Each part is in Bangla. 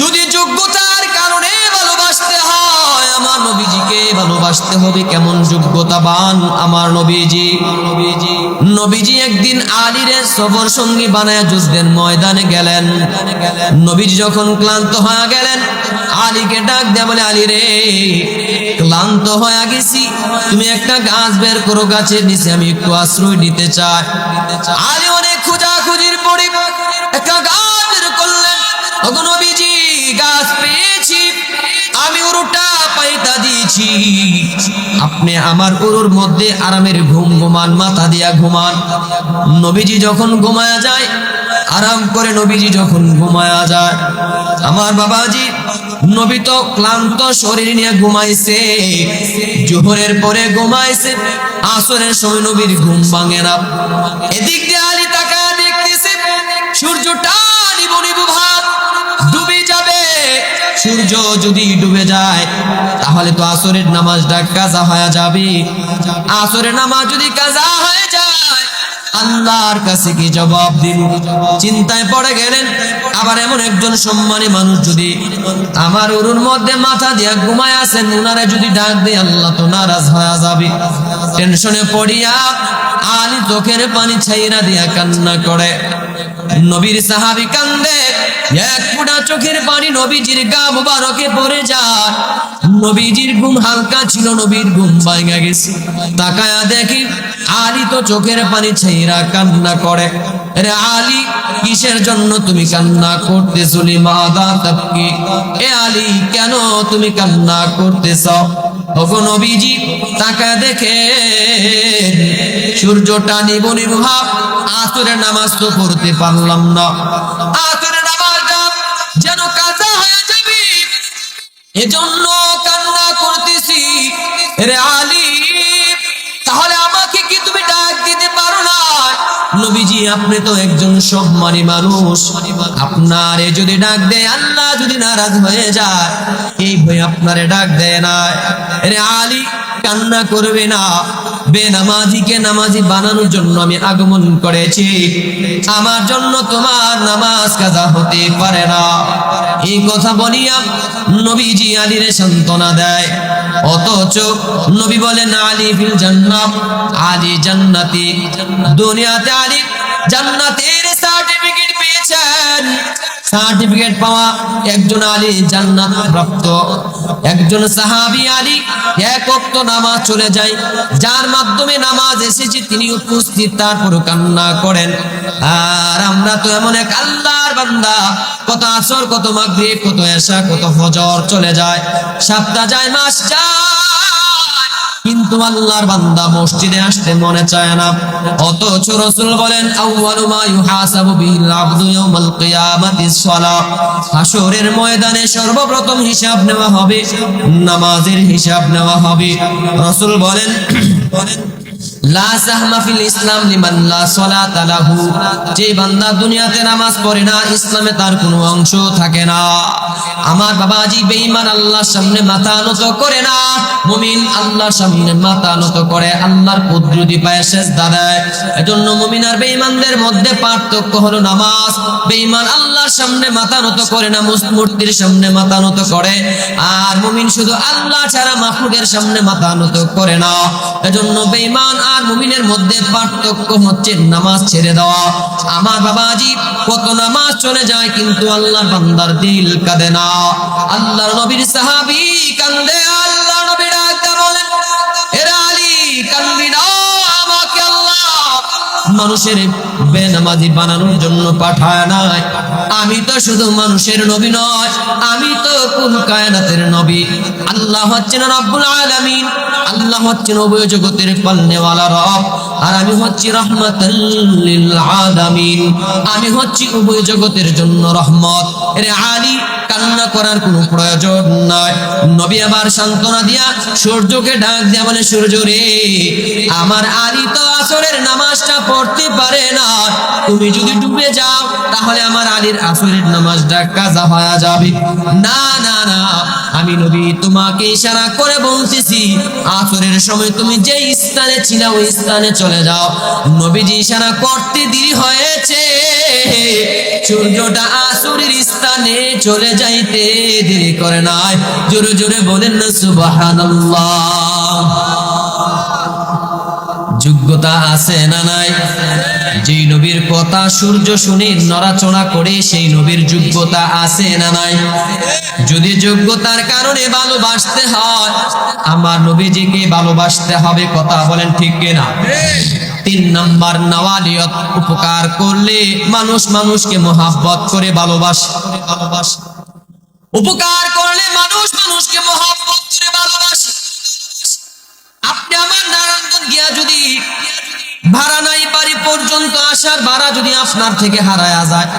যদি যোগ্যতার কারণে ভালোবাসতে হয়, আমার নবীজিকে ভালোবাসতে হবে। কেমন যোগ্যতাবান আমার নবীজি। নবীজি একদিন আলীরে সফর সঙ্গী বানায় যুদ্ধের ময়দানে গেলেন। নবীজি যখন ক্লান্ত হয়ে গেলেন, আলীকে ডাক দেয়া বলে, আলী রে, ক্লান্ত হয়ে গেছি, তুমি একটা গাছ বের করো, গাছের নিচে আমি একটু আশ্রয় নিতে চাই। আলী অনেক খোঁজাখুঁজির পরে একটা গাছ বের করলেন। ওগো নবীজি, গাছ পেয়েছি, আমি উরুটা পাইতা দিয়েছি, আপনি আমার উরুর মধ্যে আরামের ঘুম ঘুমান, মাথা দিয়া ঘুমান। নবীজি যখন ঘুমায়া যায়, আরাম করে নবীজি যখন ঘুমায়া যায়, আমার বাবাজি নবী তো ক্লান্ত শরীর নিয়ে ঘুমাইছে, জোহরের পরে ঘুমাইছে, আসরের সময় নবীর ঘুম ভাঙে না। এদিক দিয়ে আলী তাকায় দেখতেছে সূর্যটা নিবু নিবু ভাব, ডুবে যাবে। সূর্য যদি ডুবে যায় তাহলে তো আসরের নামাজটা কাজা হয়ে যাবে। আসরের নামাজ যদি কাজা হয়ে যায়, আল্লাহর কাছে কি জবাব দিব? চিন্তায় পড়ে গেলেন। আবার এমন একজন সম্মানী মানুষ যদি আমার উরুর মধ্যে মাথা দিয়া ঘুমায় আছেন, উনারে যদি ডাক দেয়, আল্লাহ তো নারাজ হয়ে যাবে। টেনশনে পড়িয়া আলী চোখের পানি ছাইরা দিয়া কান্না করে। নবীর সাহাবী কান্দে, এক ফোঁটা চোখের পানি নবীজির গা মুবারকে পড়ে যায়। নবীজির ঘুম হালকা ছিল, নবীর ঘুম ভাঙা গেছে। তাকায়া দেখি আলী তো চোখের পানি ছাইরা কান্না করে। রে আলী, কিসের জন্য তুমি কান্না করতেছ? লিমাদা তাবকি, এ আলী, কেন তুমি কান্না করতেছ? ওগো নবীজি, তাকায়া দেখে সূর্যটা নিবু নিবু ভাব, আসরের নামাজ তো পড়তে পারলাম না, আসরের নামাজটা যেন কাজা হয়ে যাবে, এজন্য কান্না করতেছি। রে আলী, তাহলে আমাকে কি তুমি ডাক দিতে পারো না? নবীজি, আপনি তো একজন সম্মানী মানুষ, আপনারে যদি ডাক দেয়, আল্লাহ যদি নারাজ হয়ে যায়, এই ভয়ে আপনারে ডাক দেয় না। রে আলী, কান্না করবে না, বেনামাজিকে নামাজি বানানোর জন্য আমি আগমন করেছি, আমার জন্য তোমার নামাজ কাজা হতে পারে না। এই কথা বলিয়া নবীজি আলীরে সান্ত্বনা দেয়। অথচ নবী বলেন, আলী ফিল জান্নাত, আলী জান্নাতি। দুনিয়াতে আলী জান্নাতের সার্টিফিকেট পেয়েছেন। সার্টিফিকেট পাওয়া একজন আলী জান্নাত প্রাপ্ত। একজন সাহাবী আলী এক ওয়াক্ত নামাজ চলে যায়, যার মাধ্যমে নামাজ এসেছে তিনি উপস্থিত, তারপর কান্না করেন। আর আমরা তো এমন এক আল্লাহর বান্দা, কত আসর, কত মাগরিব, কত এশা, কত ফজর চলে যায়, সপ্তাহ যায়, মাস যায়, কিন্তু আল্লাহর বান্দা মসজিদে আসতে মনে চায় না। অথচ রাসূল বলেন, আউয়ালু মা ইউহাসাবু বিল আবদু ইয়াউমাল কিয়ামাতিস সালাহ, হাসরের ময়দানে সর্বপ্রথম হিসাব নেওয়া হবে, নামাজের হিসাব নেওয়া হবে। রাসূল বলেন, লা সাহমা ফিল ইসলাম লিমান লা সালাতা লাহু, যে বান্দা দুনিয়াতে নামাজ পড়ে না, ইসলামে তার কোনো অংশ থাকে না। আমার বাবাজি, বেঈমান আল্লাহর সামনে মাথা নত করে না, মুমিন আল্লাহর সামনে মাথা নত করে, আল্লাহর কুদরতি পায়ে সিজদা দেয়। এজন্য মুমিন আর বেঈমানদের মধ্যে পার্থক্য হলো নামাজ। বেঈমান আল্লাহর সামনে মাথা নত করে না, মূর্তির সামনে মাথা নত করে, আর মুমিন শুধু আল্লাহ ছাড়া মাখলুকের সামনে মাথা নত করে না। এজন্য বেঈমান আর মুমিনের মধ্যে পার্থক্য হচ্ছে নামাজ ছেড়ে দেওয়া। আমার বাবাজি, কত নামাজ চলে যায় কিন্তু আল্লাহর বান্দার দিল কাঁদে না। আল্লাহর নবীর সাহাবী কান্দে, আল্লাহর নবী ডাকতে বলেন, এ আলী, কান্দি না, আমাকে আল্লাহ মানুষের বেনামাজি বানানোর জন্য পাঠায় নাই। আমি তো শুধু মানুষের নবী নয়, আমি তো কুল কায়নাতের নবী। আল্লাহ হচ্ছেন রব্বুল আলামিন, আল্লাহ হচ্ছেন উভয় জগতের পালনেওয়ালা রব, আর আমি হচ্ছি রাহমাতাল লিল আলামিন, আমি হচ্ছি উভয় জগতের জন্য রহমত। এর আলী, কান্না করার কোনো প্রয়োজন নাই। নবী আবার সান্ত্বনা দিয়া সূর্যকে ডাক দিয়া বলে, সূর্য রে, আমার আলী তো আসরের নামাজটা পড়তে করতে পারে না, তুমি যদি ডুবে যাও তাহলে আমার আলীর আসরের নামাজটা কাজা হয়ে যাবে। না না না, আমি নবী তোমাকে ইশারা করে বলতেছি, আসরের সময় তুমি যে স্থানে ছিলে ওই স্থানে চলে যাও। নবীজি ইশারা করতে দেরি হয়েছে, সূর্যটা আসরের স্থানে চলে যাইতে দেরি করে নাই। জোরে জোরে বলেন না সুবহানাল্লাহ। যোগ্যতা আছে না নাই? যেই নবীর কথা সূর্য শুনে নড়াচড়া করে সেই নবীর যোগ্যতা আছে না নাই? যদি যোগ্যতার কারণে ভালোবাসতে হয়, আমার নবীজিকে ভালোবাসতে হবে। কথা বলেন ঠিক কিনা? 3 নাম্বার নওয়ালিয়ত, উপকার করলে মানুষ মানুষকে মহব্বত করে ভালোবাসে। উপকার করলে মানুষ মানুষকে মহব্বত করে ভালোবাসে। আপনি আমার নারায়ণগঞ্জ গিয়া যদি ভাড়া নাই, বাড়ি পর্যন্ত আসার ভাড়া যদি আপনার থেকে হারায়া যায়,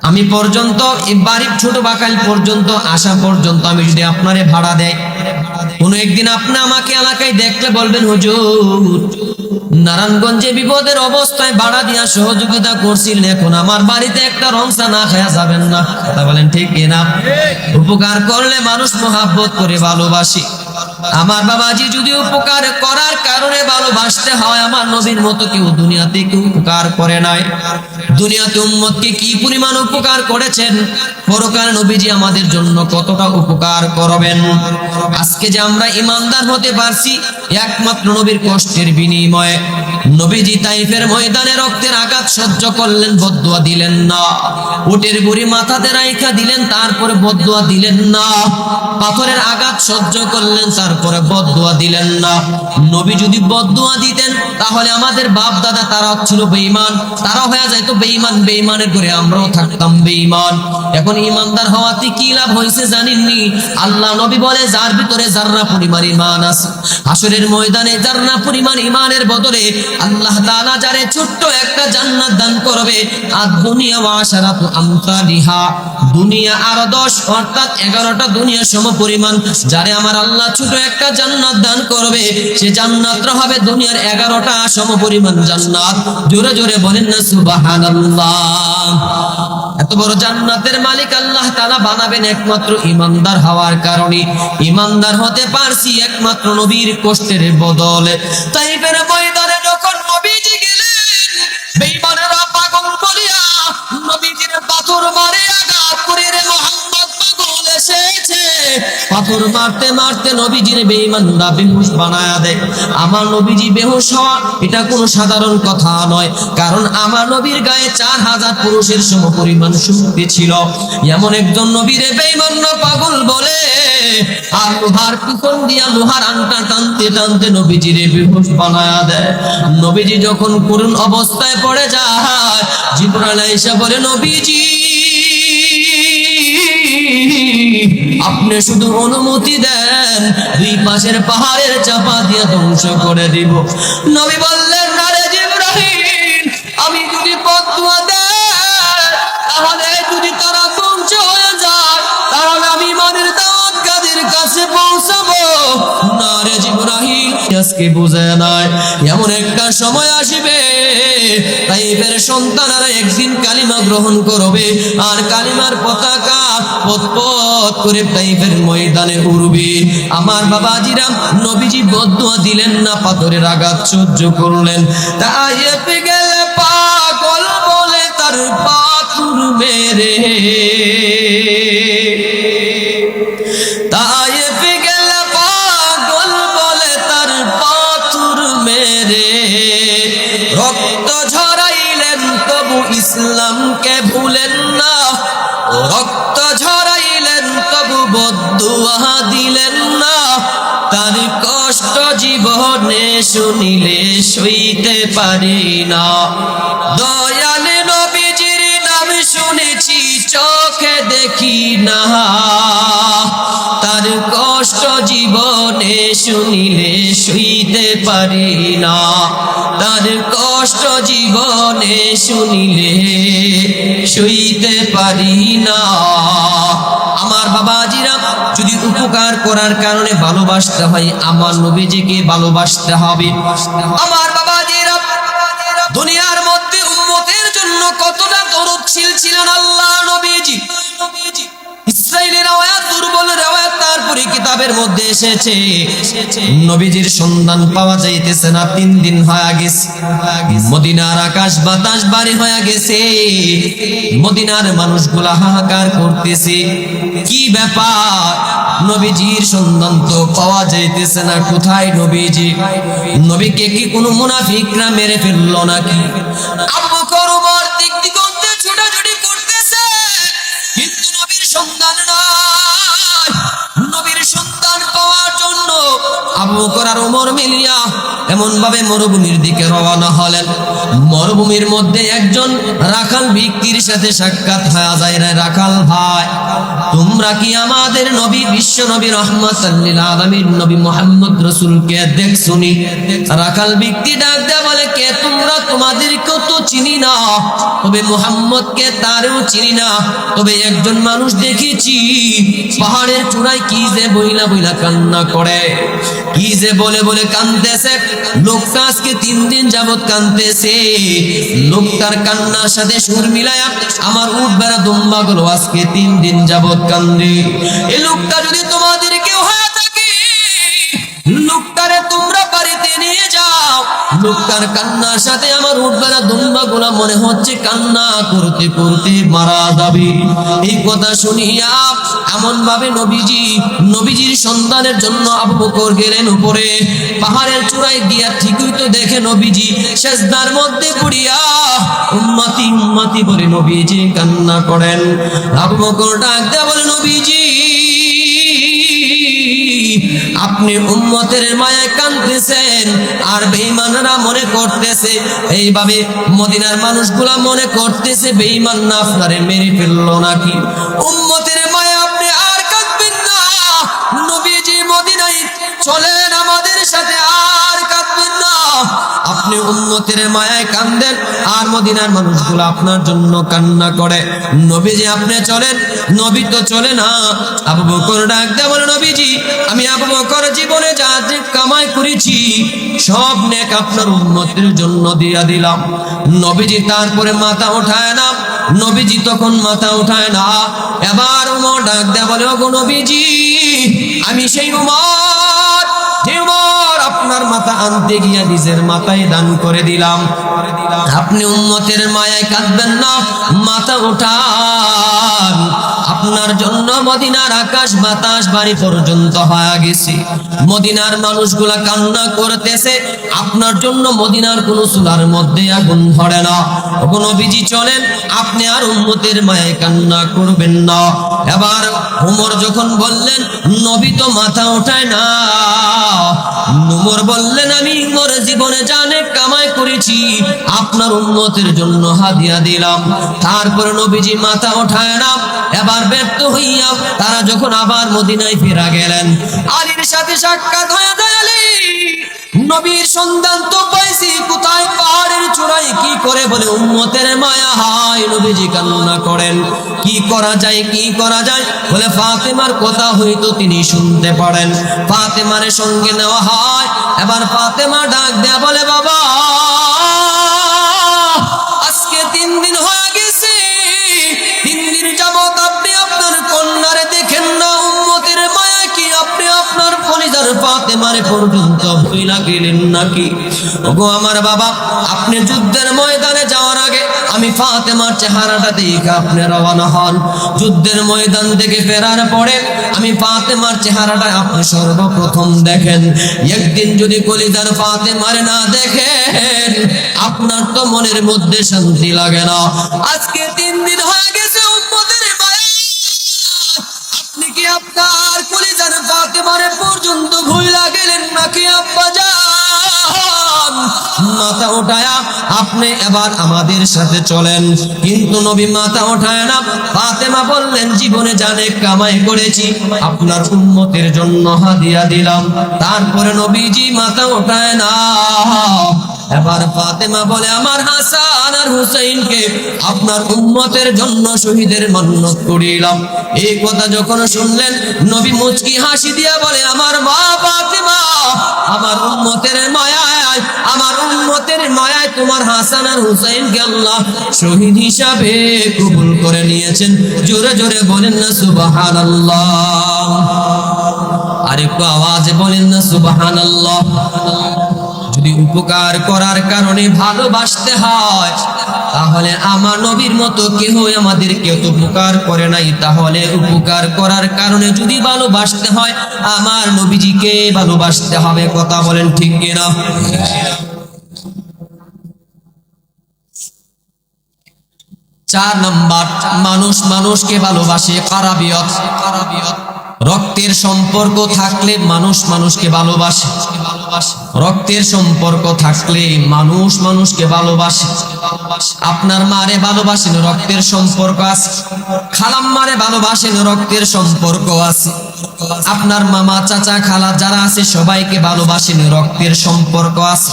আমি পর্যন্ত এই বাড়ির ছোট বাকাল পর্যন্ত আসা পর্যন্ত আমি যদি আপনারে ভাড়া দেয়, কোন একদিন আপনি আমাকে এলাকায় দেখলে বলবেন, হুজুর নারায়ণগঞ্জে বিপদের অবস্থায় ভাড়া দিয়া সহযোগিতা করছিলেন, এখন আমার বাড়িতে একটা রংসা না খায়া যাবেন না। কথা বলেন ঠিক কিনা? উপকার করলে মানুষ মহব্বত করে ভালোবাসে। আমার বাবাজি যদি উপকার করার কারণে ভালোবাসতে হয়, আমার নবীর মতো কেউ দুনিয়াতে কেউ উপকার করে নাই। দুনিয়াতে উম্মতকে কি পরিমাণ উপকার করেছেন, পরকালে নবীজি আমাদের জন্য কতটা উপকার করবেন। আজকে যে আমরা ইমানদার হতে পারছি একমাত্র নবীর কষ্টের বিনিময়ে। নবীজি তাইফের ময়দানে রক্তের আঘাত সহ্য করলেন, বদদুয়া দিলেন না। উটের বুড়ি মাথাতে রাইখা দিলেন, তারপরে বদদুয়া দিলেন না। পাথরের আঘাত সহ্য করলেন, তারপরে বদদুয়া দিলেন না। নবী যদি বদদুয়া দিতেন তাহলে আমাদের বাপ দাদা তারা ছিল বেঈমান, তারা হয়ে যাইতো বেঈমান, বেঈমানের করে আমরাও থাকতাম বেঈমান। এখন ইমানদার হওয়াতে কি লাভ হয়েছে জানেননি? আল্লাহ নবী বলে, যার ভিতরে জাররা পরিমাণ ঈমান আছে, হাসরের ময়দানে জাররা পরিমাণ ঈমানের বদলে আল্লাহ তাআলা যারে ছোট্ট একটা জান্নাত দান করবে। আর দুনিয়া ওয়া আশারাতু আমসালিহা, দুনিয়া আর 10 অর্থাৎ 11টা দুনিয়া সম পরিমাণ যারে আমার আল্লাহ ছোট একটা জান্নাত দান করবে, সে জান্নাতটা হবে দুনিয়ার 11টা সম পরিমাণ জান্নাত। জোরে জোরে বলেন না সুবহানাল্লাহ। এত বড় জান্নাতের মালিক আল্লাহ তাআলা বানাবেন একমাত্র ইমানদার হওয়ার কারণে। ইমানদার হতে পারছি একমাত্র নবীর কষ্টের বদলে। তাইফের ময়দানে যখন নবীজি গেলেন, বেঈমানেরা পাগল বলিয়া নবীজির পাথর মারে আঘাত করে, রে মুহাম্মদ পাগল এসেছে। পাথর মারতে মারতে নবীজির বেঈমানরা বেহুশ বানায়া দেয়। আমার নবীজি বেহুশ হওয়া এটা কোনো সাধারণ কথা নয়, কারণ আমার নবীর গায়ে 4000 পুরুষের সমপরিমাণ শক্তি ছিল। এমন একজন নবীরে বেঈমানরা পাগল বলে, আর লোহার পিছন দিয়া লোহার আংটা টানতে টানতে নবীজিরে বেহুশ বানায়া দেয়। নবীজি যখন করুণ অবস্থায় পড়ে যায়, জিবরাইল আয়েশা বলে, নবীজি আপনি শুধু অনুমতি দেন, 2 পাশের পাহাড়ের চাপা দিয়ে ধ্বংস করে দিব। নবী বললেন, না রে জিবরাইল, আমি যদি বদদুয়া দেই তাহলে যদি তারা ধ্বংস হয়ে যায়, তাহলে আমি ইমানের দাওয়াত কাদের কাছে পৌঁছাবো? না রে জিবরাইল, আজকে বুঝে নাই, এমন একটা সময় আসবে তাইফের সন্তানেরা একদিন কালিমা গ্রহণ করবে, আর কালিমার পতাকা পথ করে তাইফের ময়দানে উড়বে। আমার বাবাজিরা, নবীজি বদদুয়া দিলেন না, পাথরের আঘাত সহ্য করলেন। তাইফে গেলে পাগল বলে তার পাথর মেরে, তাইফে গেলে পাগল বলে তার পাথর মেরে, রক্ত ঝরাইলেন তবু ইসলামকে ভুলেন না, রক্ত ঝরাইলেন তবু বদদুয়া দিলেন না। তার কষ্ট জীবনে শুনিলে সইতে পারি না। দয়াল নবীজির নাম শুনেছি চোখে দেখি না, তার কষ্ট জীবনে শুনিলে সইতে পারি না, তার কষ্ট জীবনে শুনিলে সইতে পারি না। আমার বাবাজিরা, যদি উপকার করার কারণে ভালোবাসতে হয়, আমার নবীজিকে ভালোবাসতে হবে। আমার বাবাজিরা, দুনিয়ার মধ্যে উম্মতের জন্য কতটা দরদশীল ছিলেন আল্লাহ নবীজি। ইসরাইলের রওয়ায়াত, দুর্বল রওয়ায়াত, তারপরে কিতাবের মধ্যে এসেছে নবীজির সন্ধান পাওয়া যাইতেছে না। 3 দিন হয়ে গেছে, মদিনার আকাশ বাতাস ভারী হয়ে গেছে, মদিনার মানুষগুলা হাহাকার করতেছে, কি ব্যাপার, নবীজির সন্ধান তো পাওয়া যাইতেছে না, কোথায় নবীজি? নবীকে কি কোনো মুনাফিকরা মেরে ফেললো নাকি? আবু বকর ওমর দিক দিগন্তে ছোটাছুটি করতেছে, কিন্তু নবীর সন্ধান নাই। নবীর সন্ধান পাওয়ার জন্য আবু বকর আর ওমর মিলিয়া এমন ভাবে মরুভূমির দিকে রওনা হলেন। মরুভূমির মধ্যে একজন রাখাল ব্যক্তির সাথে সাক্ষাৎ হয়ে যায়। রে রাখাল ভাই, তোমরা কি আমাদের নবী, বিশ্ব নবী, রাহমাতাল লিল আলামিন নবী মুহাম্মদ রাসূলকে দেখছুনি? রাখাল ব্যক্তি ডাক দেয়া বলে, কে তোমরা? তোমাদেরকেও তো চিনি না, তবে মুহাম্মদকে তারও চিনি না, তবে একজন মানুষ দেখেছি পাহাড়ের চূড়ায় কি যে বইলা বইলা কান্না করে, কি যে বলে বলে কাঁদতেছে। লোকটা আজকে 3 দিন যাবত কাঁদতেছে। লোকটার কান্নার সাথে সুর মিলায়া আমার উট বেড়া দুম্বা গুলো আজকে 3 দিন যাবত কান্দে। এই লোকটা যদি তোমাদের কেউ হয়ে থাকে, লোকটারে তোমরা বাড়িতে নিয়ে যাও। লোকটার কান্নার সাথে আমার উট বেড়া দুম্বা গুলা মনে হচ্ছে কান্না করতে করতে মারা যাবে। এই কথা শুনিয়া এমন ভাবে নবীজির সন্তানের জন্য আবু বকর গেলেন উপরে পাহাড়ের চূড়ায় গিয়া। ঠিকই তো দেখে নবীজি সেজদার মধ্যে পড়িয়া উম্মতি উম্মতি বলে নবীজি কান্না করেন। আবু বকর ডাক দেয়া বলে, নবীজি আপনি উম্মতের মায়ায় কাঁদতেছেন আর বেঈমানরা মনে করতেছে, এইভাবে মদিনার মানুষগুলা মনে করতেছে বেঈমান না আপনারে মেরে ফেললো নাকি। উম্মতের মায়া আপনি আর কাঁদবেন না, নবীজি মদিনায় চলেন আমাদের সাথে, আর কাঁদবেন না। আপনি উম্মতের মায়ায় কাঁদেন আর মদিনার মানুষগুলো আপনার জন্য কান্না করে। নবীজি আপনি চলেন, নবী তো চলে না। আবু বকর ডাক দেয়া বলে, নবীজি আমি আবু বকর জীবনে যা যে কামাই করেছি সব নেক আপনার উম্মতের জন্য দিয়া দিলাম। নবীজি তারপরে মাথা উঠায় না, নবীজি তখন মাথা উঠায় না। এবার ওমর ডাক দেয়া বলে, ওগো নবীজি আমি সেই উমর, যে উমর আপনার মাথা আনতে গিয়া নিজের মাথায় দান করে দিলাম। আপনি উম্মতের মায়ায় কাঁদবেন না, মাথা উঠান। আপনার জন্য মদিনার আকাশ বাতাস বাড়ি পর্যন্ত হয়ে গেছে, মদিনার মানুষগুলা কান্না করতেছে। আপনার জন্য মদিনার কোন চুলার মধ্যে আগুন ধরে না। ওগো নবীজি চলেন, আপনি আর উম্মতের মায়ায় কান্না করবেন না। এবার ওমর যখন বললেন, নবী তো মাথা ওঠায় না। ওমর বললেন, আমি মোর জীবনে জানে কামাই করেছি আপনার উম্মতের জন্য হাদিয়া দিলাম। তারপরে নবীজি মাথা ওঠায় না। এবার ব্যর্থ হইয়া তারা যখন আবার মদিনায় ফেরা গেলেন, আলীর সাথে সাক্ষাৎ হয়ে যায়। আলী, নবীর সন্ধান তো পাইছি, কোথায়? পাহাড়ের চূড়ায়। কি করে? বলে উম্মতের মায়া হয়। নবীজি কান্না করেন, কি করা যায়, কি করা যায়? বলে ফাতেমার কথা হয়তো তিনি শুনতে পারেন, ফাতেমার সঙ্গে নেওয়া হয়। এবার ফাতেমা ডাক দেয়া বলে, বাবা আজকে 3 দিন হয়ে গেছে, 3 দিন যাবত আপনি আপনার কন্যারে দেখেন না। উম্মতের মায়া কি আপনি আপনার কলিজার ফাতেমারে পর্যন্ত ভুইলা গেলেন নাকি? ওগো আমার বাবা, আপনি যুদ্ধের ময়দানে যাওয়ার আগে আমি ফাতেমার চেহারাটা দেখে আপনি রওনা হন। যুদ্ধের ময়দান থেকে ফেরার পরে আমি ফাতেমার চেহারাটা আপনি সর্বপ্রথম দেখেন। একদিন যদি কলিজার ফাতেমারে না দেখেন, আপনার তো মনের মধ্যে শান্তি লাগে না। আজকে 3 দিন হয়ে গেছে উম্মতের মায়া, আপনি কি আপনার কলিজার ফাতেমারে পর্যন্ত ভুইলা গেলেন নাকি? আব্বা জান, মাথা উঠায়া আপনি এবার আমাদের সাথে চলেন। কিন্তু নবী মাথা উঠায় না। ফাতেমা বললেন, জীবনে জানে কামাই করেছি আপনার উম্মতের জন্য হাদিয়া দিলাম। তারপরে নবীজি মাথা উঠায় না। এবার ফাতেমা বলে, আমার হাসান আর হুসাইনকে আপনার উম্মতের জন্য শহীদের মান্যত করিলাম। এই কথা যখন শুনলেন, নবী মুচকি হাসি দিয়া বলে, আমার মা ফাতেমা আমার উম্মতের মায়ায়, আমার উম্মতের মায়ায় তোমার হাসান আর হুসাইনকে আল্লাহ শহীদ হিসাবে কবুল করে নিয়েছেন। জোরে জোরে বলেন না সুবহানাল্লাহ। আরেকটু আওয়াজে বলেন না সুবহানাল্লাহ। যদি উপকার করার কারণে ভালোবাসতে হয়, তাহলে আমার নবীর মতো কেউ আমাদেরকে উপকার করে নাই, তাহলে উপকার করার কারণে যদি ভালোবাসতে হয়, আমার নবীজিকে ভালোবাসতে হবে। কথা বলেন ঠিক কিনা? 4 নাম্বার, মানুষ মানুষকে ভালোবাসে। কারাবিয়ত, রক্তের সম্পর্ক থাকলে মানুষ মানুষকে ভালোবাসে। রক্তের সম্পর্ক থাকলে মানুষ মানুষকে ভালোবাসে। আপনার মারে ভালোবাসেন, রক্তের সম্পর্ক আছে। খালাম্মারে ভালোবাসেন, রক্তের সম্পর্ক আছে। আপনার মামা চাচা খালা যারা আছে সবাইকে ভালোবাসেন, রক্তের সম্পর্ক আছে।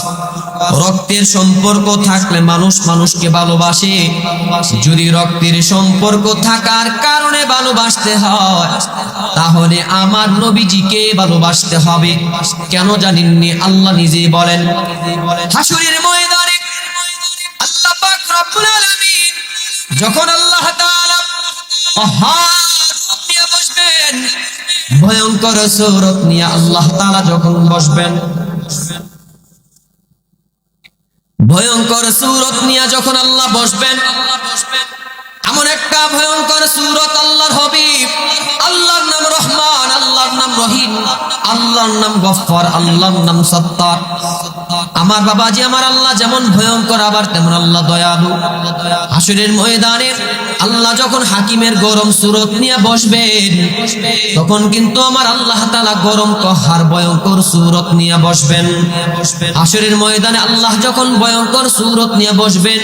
রক্তের সম্পর্ক থাকলে মানুষ মানুষকে ভালোবাসে। যদি রক্তের সম্পর্ক থাকার কারণে ভালোবাসতে হয়, তাহলে আমার নবীজিকে ভালোবাসতে হবে। কেন জানেননি? আল্লাহ নিজে বলেন হাসরের ময়দানে আল্লাহ পাক রব্বুল আলামিন যখন আল্লাহ তাআলা রূপ নিয়ে বসবেন, ভয়ঙ্কর সূরত নিয়ে আল্লাহ তাআলা যখন বসবেন, ভয়ঙ্কর সূরত নিয়ে যখন আল্লাহ বসবেন, এমন একটা ভয়ঙ্কর সূরত আল্লাহর হাবিব, আল্লাহর নাম রহমান, আল্লাহর নাম রহিম, আল্লাহর নাম গফফার, আল্লাহর নাম সত্তার। আমার বাবাজি, আমার আল্লাহ যেমন ভয়ঙ্কর, আবার তেমন আল্লাহ দয়ালু। হাসরের ময়দানে আল্লাহ যখন হাকিমের গরম সূরত নিয়ে বসবেন, তখন কিন্তু আমার আল্লাহ তাআলা গরম কহার ভয়ঙ্কর সূরত নিয়ে বসবেন। হাসরের ময়দানে আল্লাহ যখন ভয়ঙ্কর সূরত নিয়ে বসবেন,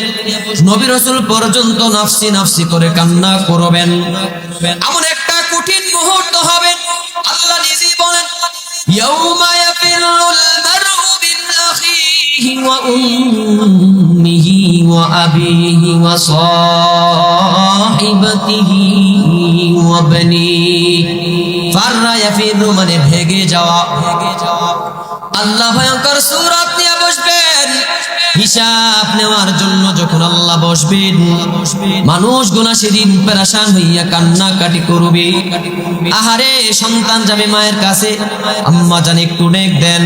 নবী রাসূল পর্যন্ত নাফসি নাফসি করে কান্না করবেন। এমন একটা কঠিন মুহূর্ত হবে, আল্লাহ নিজেই বলেন ইয়াউমা ইয়াফিরুল মারউ মিন আখিহি ওয়া উম্মিহি ওয়া আবিহি ওয়া সাহিবাতিহি ওয়া বানিহি। ফাররা ইয়াফিরু মানে ভেগে যাওয়া। আল্লাহ ভয়ঙ্কর সূরত নিয়ে বসবেন, হিসাব নেওয়ার জন্য যখন আল্লাহ বসবেন, মানুষগুলো সেদিন পেরেশান হইয়া কান্নাকাটি করবে। আহারে, সন্তান যাবে মায়ের কাছে, আম্মা জান একটু ডেক দেন।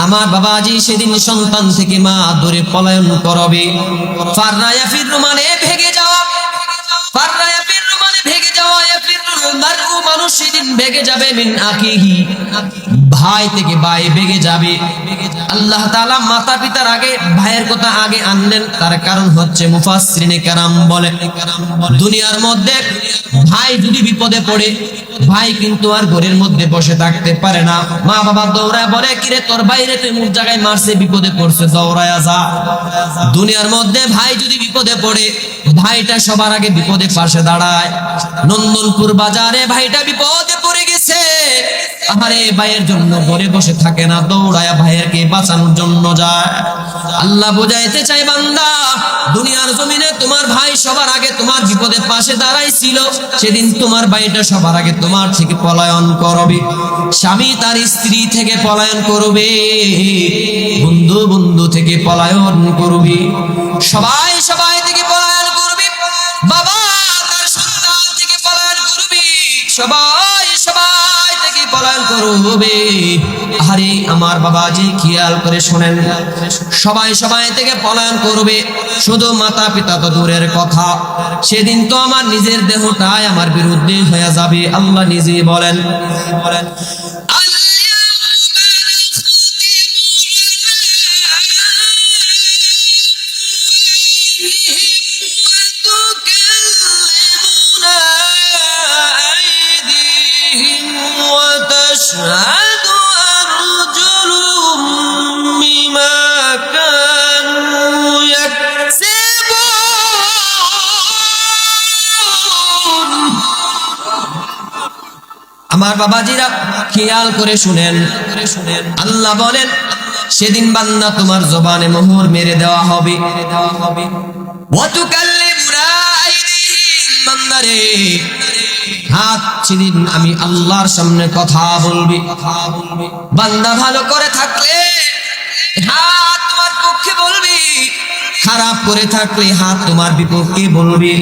আমার বাবাজি সেদিন সন্তান থেকে মা দূরে পলায়ন করবে। ফাররা ইয়াফিরু মানে ভেগে যাওয়া। ফাররা ইয়াফিরু মানে ভেগে যাওয়া। ইয়াফিরুল মারউ মানুষ সেদিন ভেগে যাবে মিন আখিহি, ভাই থেকে ভাই ভেগে যাবে। আল্লাহ তাআলা মাতা পিতার আগে ভাইয়ের কথা আগে আনলেন, তার কারণ হচ্ছে মুফাসসিরিনে কেরাম বলে দুনিয়ার মধ্যে ভাই যদি বিপদে পড়ে, ভাই কিন্তু আর ঘরের মধ্যে বসে থাকতে পারে না। মা বাবা দৌড়ায় বলে, কিরে তোর বাইরে তুই মুখ জায়গায় মারছে, বিপদে পড়ছে, দৌড়ায়া যা। দুনিয়ার মধ্যে ভাই যদি বিপদে পড়ে, ভাইটা সবার আগে বিপদে পাশে দাঁড়ায়। নন্দনপুর বাজারে ভাইটা বিপদে পড়ে গেছে, আরে ভাইয়ের জন্য ঘরে বসে থাকে না, দৌড়ায়া ভাইয়েরকে বাঁচানোর জন্য যায়। আল্লাহ বুঝাইতে চাই, বান্দা দুনিয়ার জমিনে তোমার ভাই সবার আগে তোমার বিপদের পাশে দাঁড়াইছিল, সেদিন তোমার ভাইটা সবার আগে তোমার থেকে পলায়ন করবে। স্বামী তার স্ত্রী থেকে পলায়ন করবে, বন্ধু বন্ধু থেকে পলায়ন করবে, সবাই সবাই থেকে পলায়ন করবে, বাবা তার সন্তান থেকে পলায়ন করবে, সবাই সবাই থেকে পলায়ন করবে। আরে আমার বাবাজি খেয়াল করে শোনেন, সবাই সবাই থেকে পলায়ন করবে, শুধু মাতা পিতা তো দূরের কথা, সেদিন তো আমার নিজের দেহটাই আমার বিরুদ্ধে হয়ে যাবে। আল্লাহ নিজে বলেন وتشهد أرجلهم بما كانوا يكسبون। আমার বাবাজিরা খেয়াল করে শুনেন, আল্লাহ বলেন সেদিন বান্দা তোমার জবানে মোহর মেরে দেওয়া হবে। ওয়াতুকাল্লিমুনা আইদিহিম, বান্দারে হাত সেদিন আমি আল্লাহর সামনে কথা বলবি। বান্দা ভালো করে থাকলে হাত তোমার পক্ষে বলবি, খারাপ করে থাকলে হাত তোমার বিপক্ষে বলবি।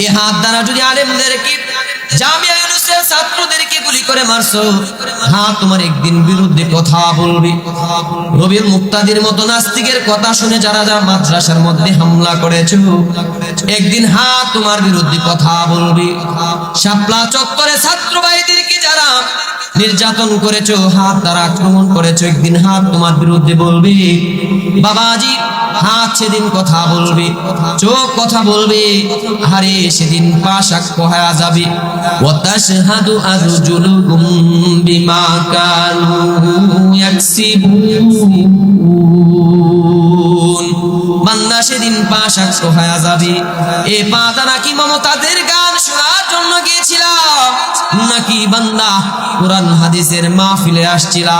এই হাত দ্বারা যদি আলেমদেরকে জামিয়া ইউনুসের ছাত্রদেরকে গুলি করে মারছো, হাত তোমার একদিন বিরুদ্ধে কথা বলবি। রবিউল মুক্তাদির মতো নাস্তিকের কথা শুনে যারা যারা মাদ্রাসার মধ্যে হামলা করেছো, একদিন হাত তোমার বিরুদ্ধে কথা বলবি। শাপলা চত্বরে ছাত্র ভাইদেরকে যারা নির্যাতন করেছো, হাত দ্বারা আক্রমণ করেছো, একদিন হাত তোমার বিরুদ্ধে বলবি। বাবাজি হাত সেদিন কথা বলবে, চোখ কথা বলবে, আরে সেদিন পা সাক্ষ্য হয়ে যাবে। ওয়াতাশহাদু আরজুলুকুম বিমা কানু ইয়াকসিবুন। বান্দা সেদিন পা সাক্ষ্য হয়ে যাবে। এ পা দ্বারা কি মমতাদের গান শোনার জন্য গিয়েছিলাম, নাকি বান্দা কুরআন হাদিসের মাহফিলে আসছিলা?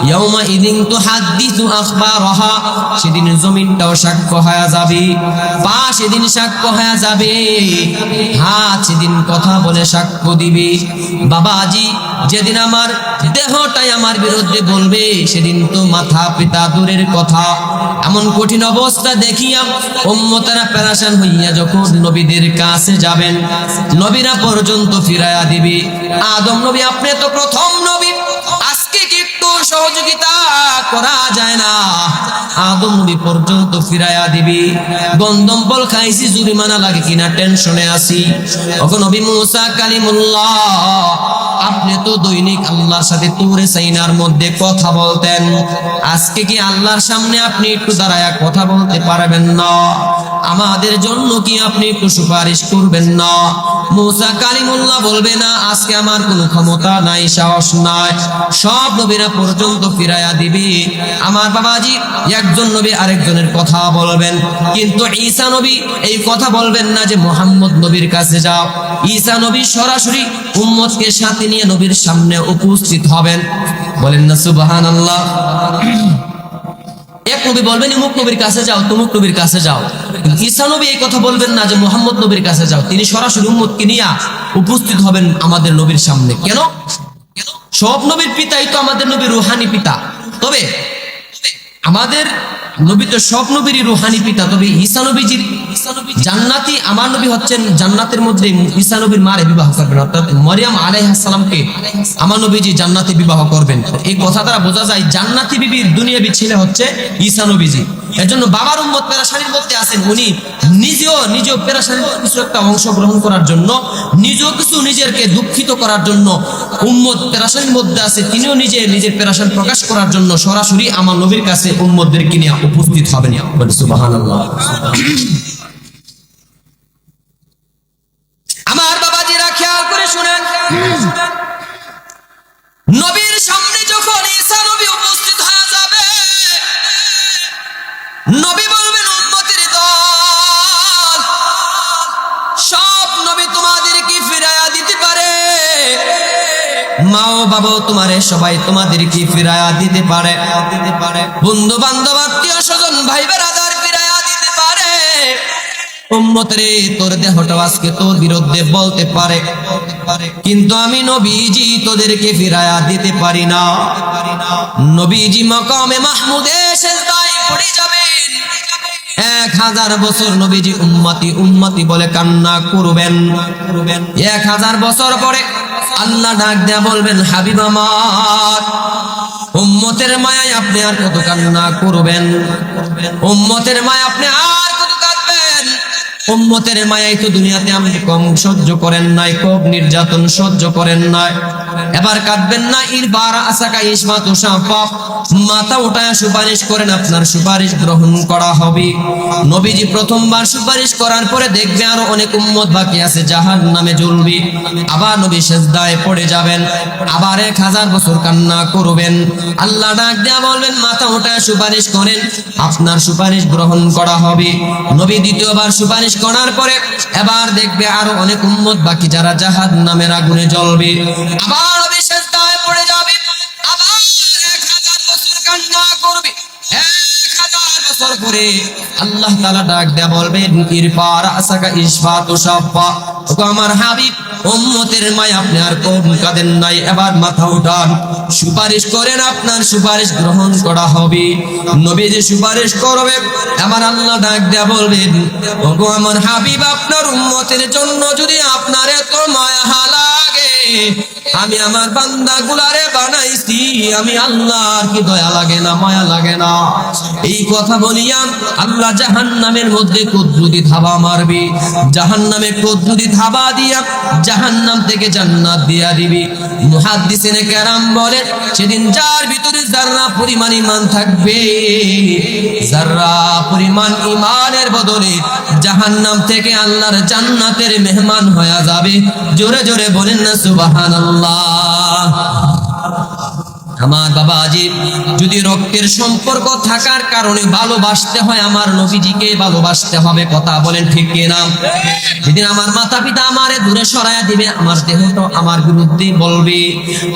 ইয়াউমা ইদিন তুহাদ্দিসু আখবারাহা, সেদিন জমিনটাও সাক্ষ্য হয়ে যাবে, পা সেদিন সাক্ষ্য হয়ে যাবে, হাত সেদিন কথা বলে সাক্ষ্য দিবে। বাবাজি যেদিন আমার দেহটাই আমার বিরুদ্ধে বলবে, সেদিন তো মাথা পিতা দূরের কথা, এমন কঠিন অবস্থা দেখিয়া উম্মতেরা পেরেশান হইয়া যখন নবীদের কাছে যাবেন, নবীরা পর্যন্ত ফিরাইয়া দিবে। আদম নবী আপনি তো প্রথম নবী, আজকে কি একটু সহযোগিতা করা যায় না? আদম নবী পর্যন্ত ফিরাইয়া দিবি। গন্ধম বল খাইছি, জরিমানা লাগে কিনা টেনশনে আছি। ওগো নবী মুসা কালিমুল্লাহ, আপনি তো দৈনিক আল্লাহর সাথে তুরে সাইনার মধ্যে কথা বলতেন, আজকে কি আল্লাহর সামনে আপনি একটু দাঁড়ায়া কথা বলতে পারবেন না? আমাদের জন্য কি আপনি একটু সুপারিশ করবেন না? মুসা কালিমুল্লাহ বলবে না, আজকে আমার কোনো ক্ষমতা নাই, সাহস নাই। সব নবীরা পর্যন্ত ফিরাইয়া দিবি। আমার বাবাজি একজন নবী আরেকজনের কথা বলবেন, কিন্তু ঈসা নবী এই কথা বলবেন না যে মুহাম্মদ নবীর কাছে যাও। ঈসা নবী সরাসরি উম্মতকে সাথে নিয়ে নবীর সামনে উপস্থিত হবেন। বলেন না সুবহানাল্লাহ। এক নবী বলবেন অমুক নবীর কাছে যাও, তমুক নবীর কাছে যাও। ঈসা নবী এই কথা বলবেন না যে মুহাম্মদ নবীর কাছে যাও, তিনি সরাসরি উম্মতকে নিয়ে উপস্থিত হবেন আমাদের নবীর সামনে। কেন? সব নবীর পিতাই তো আমাদের নবী রূহানি পিতা, তবে আমাদের নবী তো সব নবীরই রূহানি পিতা, তবে ঈসা নবীজির জান্নাতি, আমার নবী হচ্ছেন জান্নাতের মধ্যে ঈসা নবীর মারে বিবাহ করবেন, অর্থাৎ মরিয়ম আলাইহিস সালামকে আমার নবীজি জান্নাতে বিবাহ করবেন। এই কথা দ্বারা বোঝা যায় জান্নাতি বিবির দুনিয়াবি ছেলে হচ্ছে ঈসা নবীজি। এজন্য বাবার উম্মত পেরেশানির মধ্যে আছেন, উনি নিজেও পেরেশানির কিছু একটা অংশ গ্রহণ করার জন্য, নিজেও কিছু নিজেরকে দুঃখিত করার জন্য উম্মত পেরেশানির মধ্যে আছে, তিনিও নিজের পেরেশান প্রকাশ করার জন্য সরাসরি আমার নবীর কাছে উম্মতদেরকে নিয়ে উপস্থিত হবেন। সুবহানাল্লাহ। আমার বাবাজিরা খেয়াল করে শুনেন, নবীর সামনে যখন ঈসা নবী উপস্থিত হয়ে যাবে, নবী বলবেন উম্মতের দল, সব নবী তোমাদেরকে ফিরাইয়া দিতে পারে, মা ও বাবা তোমারে সবাই তোমাদেরকে ফিরাইয়া দিতে পারে, বন্ধু বান্ধব আত্মীয় স্বজন ভাই বেরাদার ফিরাইয়া দিতে পারে। উম্মতরে তোর দেহটা আজকে তোর বিরুদ্ধে বলতে পারে, কিন্তু আমি নবীজি তোদেরকে ফিরাইয়া দিতে পারি না। নবীজি মাকামে মাহমুদে সিজদায় পড়ে যাবেন, 1000 বছর নবীজি উম্মতি উম্মতি বলে কান্না করবেন। 1000 বছর পরে আল্লাহ ডাক দেয়া বলবেন, হাবিব আমার, উম্মতের মায়ায় আপনি আর কত কান্না করবেন? উম্মতের মায়া আপনি আর কত কাঁদবেন? উম্মতের মায়ায় তো দুনিয়াতে আপনি কম সহ্য করেন নাই, খুব নির্যাতন সহ্য করেন নাই, এবার কাঁদবেন না? ইরবার আসাকা ইসমা তুষাফা, মাথা উঠায় সুপারিশ করেন, আপনার সুপারিশ গ্রহণ করা হবে। নবীজি প্রথমবার সুপারিশ করার পরে দেখবে আরো অনেক উম্মত বাকি আছে জাহান্নামে জ্বলবে, আবার নবী সিজদায় পড়ে যাবেন, আবার 1000 বছর কান্না করবেন। আল্লাহ ডাক দেয়া বলবেন, মাথা উঠায় সুপারিশ করেন, আপনার সুপারিশ গ্রহণ করা হবে। নবী দ্বিতীয়বার সুপারিশ করার পরে এবার দেখবে আরো অনেক উম্মত বাকি যারা জাহান্নামের আগুনে জ্বলবে, আবার নবী সিজদায় পড়ে যাবে, আবার 1000 বছর কান্না করবে। 1000 বছর করে আল্লাহ তাআলা ডাক দেয়া বলবেন ইরফা রাসাকা ইশফাতু শাফা। ওগো আমার হাবিব, উম্মতের মায় আপনি আর কোন কাঁদেন নাই, এবার মাথা উঠান, সুপারিশ করেন, আপনার সুপারিশ গ্রহণ করা হবে। নবী যে সুপারিশ করবে, আমার আল্লাহ ডাক দেয়া বলবেন ওগো আমার হাবিব, আপনার উম্মতের জন্য যদি আপনার এত মায়া লাগে, আমি আমার বান্দাগুলারে বানাইছি, আমি আল্লাহর কি দয়া লাগে না, মায়া লাগে না? এই কথা বলিয়া আল্লাহ জাহান্নামের মধ্যে কুদরতি থাবা মারবে, জাহান্নামে কুদরতি থাবা দিয়া জাহান্নাম থেকে জান্নাত দিয়া দিবি। মুহাদ্দিসিনে কেরাম বলেন সেদিন যার ভিতরে যাররা পরিমাণ ঈমান থাকবে, যাররা পরিমাণ ঈমানের বদলে জাহান্নাম থেকে আল্লাহর জান্নাতের মেহমান হয়ে যাবে। জোরে জোরে বলেন না সুবহানাল্লাহ। আমার বাবাজি, যদি রক্তের সম্পর্ক থাকার কারণে ভালোবাসতে হয়, আমার নবীজিকে ভালোবাসতে হবে। কথা বলেন ঠিক কিনা? যেদিন আমার মাতা পিতা আমারে দূরে সরাইয়া দিবে, আমার দেহটা আমার বিরুদ্ধে বলবে,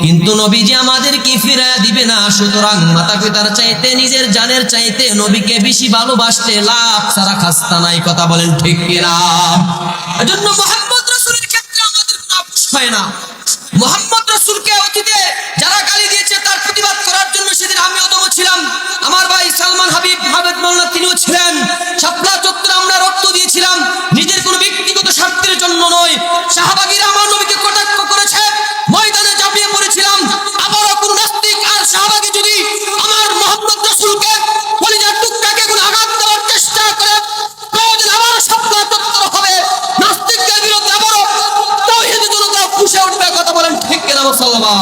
কিন্তু নবীজি আমাদেরকে ফিরাইয়া দিবে না। সুতরাং মাতা পিতার চাইতে, নিজের জানের চাইতে নবীকে বেশি ভালোবাসতে লাভ ছাড়া খাস্তা নাই। কথা বলেন ঠিক কিনা? এজন্য মুহাম্মদ রাসূলের ক্ষেত্রে আমাদের কোনো আপোষ হয় না। মুহাম্মদ রাসূলকে অতীতে যারা গালি দিয়েছে তার প্রতিবাদ করার জন্য সেদিন আমি অদম্য ছিলাম, আমার ভাই সালমান হাবিব মাওলানা তিনিও ছিলেন। শাপলা চত্বরে আমরা রক্ত দিয়েছিলাম, নিজের কোনো ব্যক্তিগত স্বার্থের জন্য নয়। সাহাবাগীরা আমার নবীকে কটাক্ষ করেছে, ময়দানে ঝাঁপিয়ে পড়েছিলাম। আবারও কোন নাস্তিক আর সাহাবাগী যদি আমার মুহাম্মদ রাসূলকে কলিজার টুকরাকে কোনো আঘাত দেওয়ার চেষ্টা করে, প্রয়োজন আমার শাপলা চত্বর হবে, নাস্তিকদের বিরুদ্ধে আবারও তাওহীদের জনতা ফুঁসে উঠবে। কথা বলেন ঠিক কিনা? মুসলমান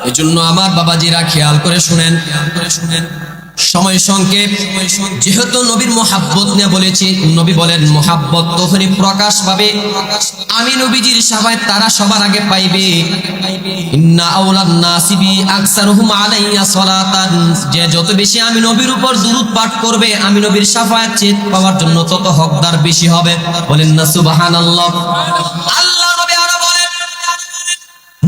এজন্য আমার বাবাজিরা খেয়াল করে শুনেন, সময় সংক্ষেপ, যেহেতু নবীর মোহাব্বত নিয়ে বলেছি, নবী বলেন মোহাব্বত তখনই প্রকাশ পাবে আমি নবীজির শাফায়াত তারা সবার আগে পাইবে। ইন্না আওলান নাসি বি আকসারুহুম আলাইয়া সালাতান, যে যত বেশি আমি নবীর উপর দুরূদ পাঠ করবে, আমি নবীর শাফায়াত চেয়ে পাওয়ার জন্য তত হকদার বেশি হবে। বলেন না সুবহানাল্লাহ। আল্লাহ নবী আরো বলেন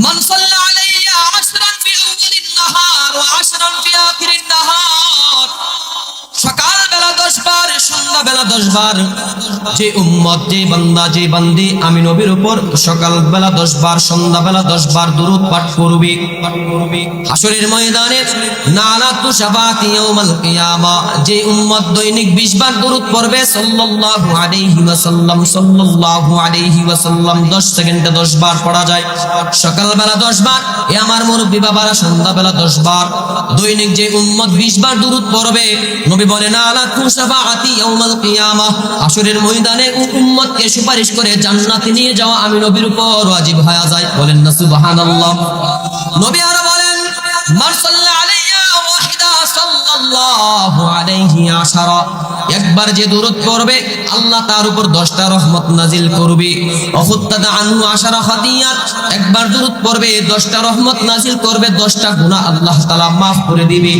মান সাল্লা আলাইয়া আশরান ফি আউয়ালিন নাহার ওয়া আশরান ফি আখিরিন নাহার, সকাল বেলা 10 বার, সন্ধ্যা বেলা 10 বার, যে উম্মত, যে বান্দা, যে বান্দি আমি নবীর উপর সকাল বেলা 10 বার, সন্ধ্যা বেলা 10 বার দুরূদ পাঠ করবে, হাসরের ময়দানে নালাতু শাফাতি ইয়াউমাল কিয়ামা, যে উম্মত দৈনিক 20 বার দুরূদ পড়বে সাল্লাল্লাহু আলাইহি ওয়াসাল্লাম, সাল্লাল্লাহু আলাইহি ওয়াসাল্লাম 10 সেকেন্ডে 10 বার পড়া যায়। সকাল বেলা 10 বার, এ আমার মুরব্বি বাবারা, সন্ধ্যা বেলা 10 বার, দৈনিক যে উম্মত 20 বার দুরূদ পড়বে, নবী বলেন নালাতু শাফাতি ইয়াউমাল কিয়ামা, হাসরের ময়দানে উম্মতকে সুপারিশ করে জান্নাতে নিয়ে যাওয়া আমি নবীর উপর ওয়াজিব হয়ে যায়। বলেন না সুবহানাল্লাহ। নবী আরো বলেন মান সাল্লা আলাইয়া ওয়াহিদা সাল্লাল্লাহু আলাইহি আশারা, একবার যে দুরূদ পড়বে আল্লাহ তার উপর 10টা রহমত নাজিল করবে। ওহুত্তাদা আনহু আশারা খাতিয়াত, একবার দুরূদ পড়বে 10টা রহমত নাজিল করবে, 10টা গুনাহ আল্লাহ তাআলা maaf করে দিবে।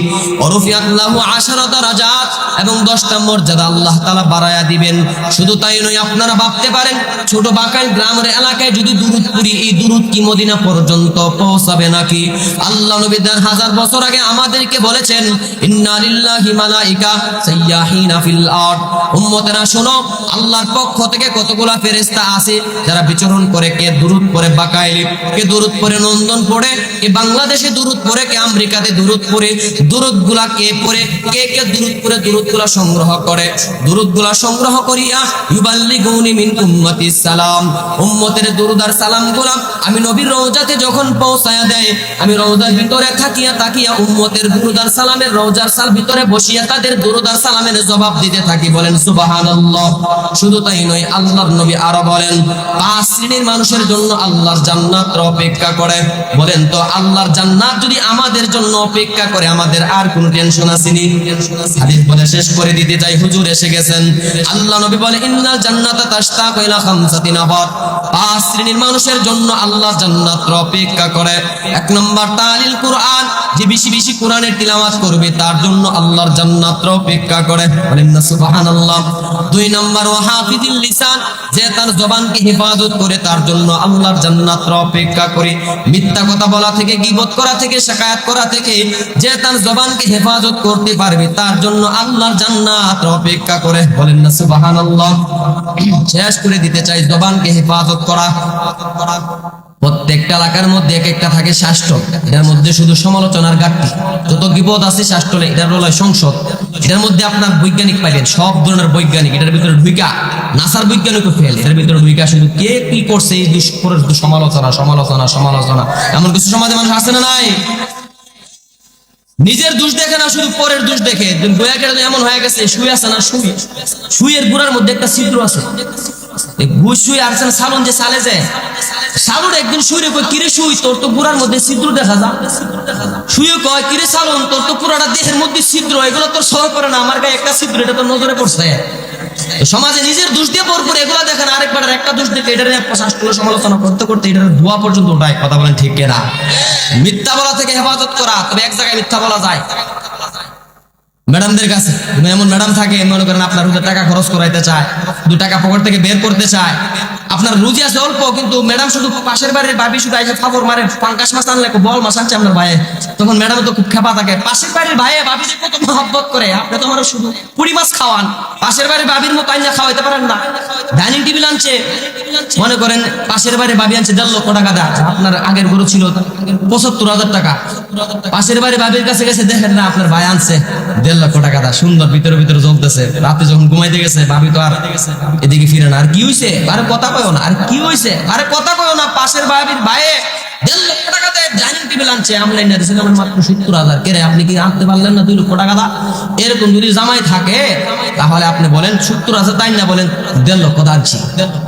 ওরফিয়াত লাহু আশারা দারাজাত, এবং 10টা মর্যাদা আল্লাহ তাআলা বাড়ায়া দিবেন। শুধু তাই নয়, আপনারা ভাবতে পারেন ছোট বাকাল গ্রামের এলাকায় যদি দুরূদ পড়ি, এই দুরূদ কি মদিনা পর্যন্ত পৌঁছাবে নাকি? আল্লাহ নবী 1000 বছর আগে আমাদেরকে বলেছেন ইন্না লিল্লাহি মালাইকা সাইয়াহিনা ফিল আরদ, উম্মতেরা শোনো, আল্লাহর পক্ষ থেকে কতগুলা ফেরেশতা আছে যারা বিচরণ করে, কে দুরূদ পড়ে বাকাইলে, কে দুরূদ পড়ে নন্দন পড়ে, কে বাংলাদেশে দুরূদ পড়ে, কে আমেরিকাতে দুরূদ পড়ে, দুরূদগুলা কে পড়ে, কে কে দুরূদ পড়ে, দুরূদগুলা সংগ্রহ করে, দুরূদগুলা সংগ্রহ করিয়া ইউবাল্লিগুনি মিন উম্মতিস সালাম, উম্মতের দুরূদ আর সালামগুলা আমি নবীর রওজাতে যখন পৌঁছায়া দেয়, আমি রওজার ভিতরে থাকিয়া তাকিয়া উম্মতের দুরূদ আর সালামের রওজার সাল ভিতরে বসিয়া তাদের দুরূদ আর সালামের জবাব দিতে থাকি। বলেন সুবহানাল্লাহ। শুধু তাই নয়, আল্লাহর নবী আরো বলেন 5 শ্রেণীর মানুষের জন্য আল্লাহর জান্নাত অপেক্ষা করে। বলেন তো আল্লাহর জান্নাত যদি আমাদের জন্য অপেক্ষা করে, আমাদের আর কোনো টেনশন আছে নি? হাদিস বলে শেষ করে দিতে চাই, হুজুর এসে গেছেন। আল্লাহ নবী বলে ইন্নাল জান্নাতা তাশতাকু ইলা 5 নাফার, 5 শ্রেণীর মানুষের জন্য আল্লাহ জান্নাত অপেক্ষা করে। 1 নম্বর তালিল কুরআন, যে বেশি বেশি কোরআনের তিলাওয়াত করবে তার জন্য আল্লাহর জান্নাত অপেক্ষা করে, বলেন না সুবহানাল্লাহ। 2 নম্বর ওয়া হাফিজিল লিসান, যে তার জবানকে হেফাজত করে তার জন্য আল্লাহর জান্নাত অপেক্ষা করে। মিথ্যা কথা বলা থেকে, গীবত করা থেকে, শিকায়াত করা থেকে যে তার জবানকে হেফাজত করতে পারবে তার জন্য আল্লাহর জান্নাত অপেক্ষা করে, বলেন না সুবহানাল্লাহ। শেষ করে দিতে চাই জবানকে হেফাজত করা। প্রত্যেকটা এলাকার মধ্যে এক একটা থাকে শাস্ত্র, এটার মধ্যে শুধু সমালোচনার ঘাটতি। যত গীবত আছে শাস্ত্রে, এটার হলো সংসদ। এটার মধ্যে আপনার বৈজ্ঞানিক পাইলেন, সব ধরনের বৈজ্ঞানিক এটার ভিতরে ঢুইকা, নাসার বৈজ্ঞানিকও ফেল এটার ভিতরে ঢুইকা, শুধু কে কি করছে এই দুষ্করের শুধু সমালোচনা সমালোচনা সমালোচনা। এমন কিছু সমাজে মানুষ আছে না নাই? নিজের দোষ দেখে না, শুধু পরের দোষ দেখে। এমন হয়ে গেছে, শুয়ে আছে না, শুয়ের গুড়ার মধ্যে একটা ছিদ্র আছে। শুয়ে আসছেন সালুন, যে সালে যায় সালুন একদিন শুয়ে কয়, কিরে শুই, তোর তো গুড়ার মধ্যে ছিদ্র দেখা যায়। শুয়ে কয়, কিরে সালুন, তোর তো পুরাটা দেহের মধ্যে ছিদ্র, এগুলো তোর সহ করে না, আমার গায়ে একটা ছিদ্র, এটা তোর নজরে পড়ছে। সমাজে নিজের দোষ দিয়ে পরপর এগুলা দেখেন, আরেকবার একটা দোষ দেখে এটার সমালোচনা করতে করতে এটার ধোয়া পর্যন্ত উঠায়। কথা বলেন ঠিক কিনা? মিথ্যা বলা থেকে হেফাজত করা। তবে এক জায়গায় মিথ্যা বলা যায়, ম্যাডামদের কাছে। এমন ম্যাডাম থাকে, মনে করেন আপনার টাকা খরচ করাইতে চায়, 2 টাকা পকেট থেকে বের করতে চায়, আপনার রুজি আছে অল্প, কিন্তু ম্যাডাম শুধু পাশের বাড়ির ভাবি শুধু আইসে ফাফর মারে, পাঙ্কাশ মাছ আনলে বল মাছ আনছে আপনার ভাইয়ে, তখন ম্যাডাম তো খুব খেপা থাকে। পাশের বাড়ির ভাইয়ে ভাবি যে কত মহব্বত করে, আপনি তো আমার শুধু পুরি মাছ খাওয়ান, পাশের বাড়ির ভাবির মতো আইনা খাওয়াইতে পারেন না। ডাইনিং টেবিল আনছে, মনে করেন পাশের বাড়ির ভাবি আনছে 1.5 লক্ষ টাকা দেয়, আপনার আগের গরু ছিল 75,000 টাকা, পাশের বাড়ির ভাবির কাছে গেছে, দেখেন না আপনার ভাই আনছে 1.5 লক্ষ টাকা দা, সুন্দর ভিতরে ভিতরে জ্বলতেছে। রাতে যখন ঘুমাইতে গেছে, ভাবি তো আর এদিকে ফিরে না। আর কি হইছে? আরে কথা কয়ও না। আর কি হইছে? আরে কথা কয়ও না। পাশের ভাবির ভাইয়ে 1.5 লক্ষ টাকা দেয়, ডাইনিং টেবিল আনছে, আমলাই না দিয়েছিলাম মাত্র 70,000। কে রে, আপনি কি আনতে পারলেন না 2 লক্ষ টাকা দা? এরকম যদি জামাই থাকে তাহলে আপনি বলেন 70,000, তাই না বলেন 1.5 লক্ষ দাঁড়ছি।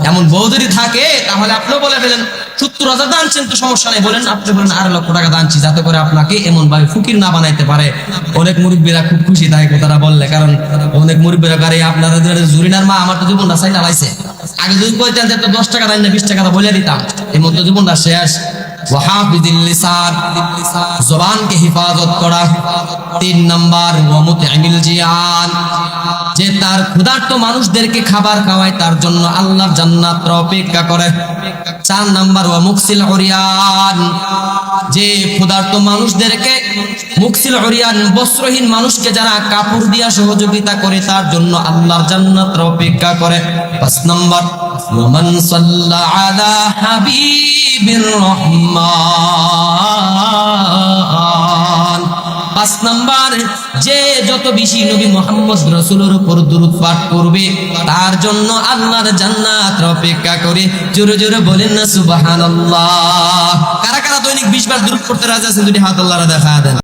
এমন বউ যদি থাকে তাহলে আপনিও বলে ফেলেন 70,000 দাঁড়ছেন, তো সমস্যা নেই, বলেন আপনি বলেন 2 লক্ষ টাকা দাঁড়ছি, যাতে করে আপনাকে এমন ভাবে ফকির না বানাইতে পারে। অনেক মুরব্বীরা খুব খুশি থাকে কথাটা বললে, কারণ অনেক মুরব্বীরা গাড়ি আপনারা জুরিনার মা আমার তো জীবনটা চাইনা লাইছে, আগে যদি কইতেন যে 10 টাকা দেন না 20 টাকা বলে দিতাম, এমন তো জীবনটা শেষ। ওয়াহাফিজিল লিসান, জবানকে হেফাজত করা। 3 নাম্বার ওয়া মুতইমিল জিয়ান, যে তার ক্ষুধার্ত মানুষদেরকে খাবার খাওয়ায় তার জন্য আল্লাহর জান্নাত অপেক্ষা করে। 4 নাম্বার ওয়া মুকসিল উরিয়ান, যে ক্ষুধার্ত মানুষদেরকে, মুকসিল উরিয়ান বস্ত্রহীন মানুষকে যারা কাপড় দিয়া সহযোগিতা করে তার জন্য আল্লাহর জান্নাত অপেক্ষা করে। 5 নাম্বার ওয়া মান সাল্লা আলা হাবিবির রহমান, 5 নাম্বার যে যত বেশি নবী মুহাম্মদ রাসূলের উপর দরুদ পাঠ করবে তার জন্য আল্লাহর জান্নাত অপেক্ষা করে। জোরে জোরে বলেন না সুবহানাল্লাহ। কারা কারা দৈনিক 20 বার দরুদ পড়তে রাজি আছেন? দুটি হাত আল্লাহর দেখা দেন।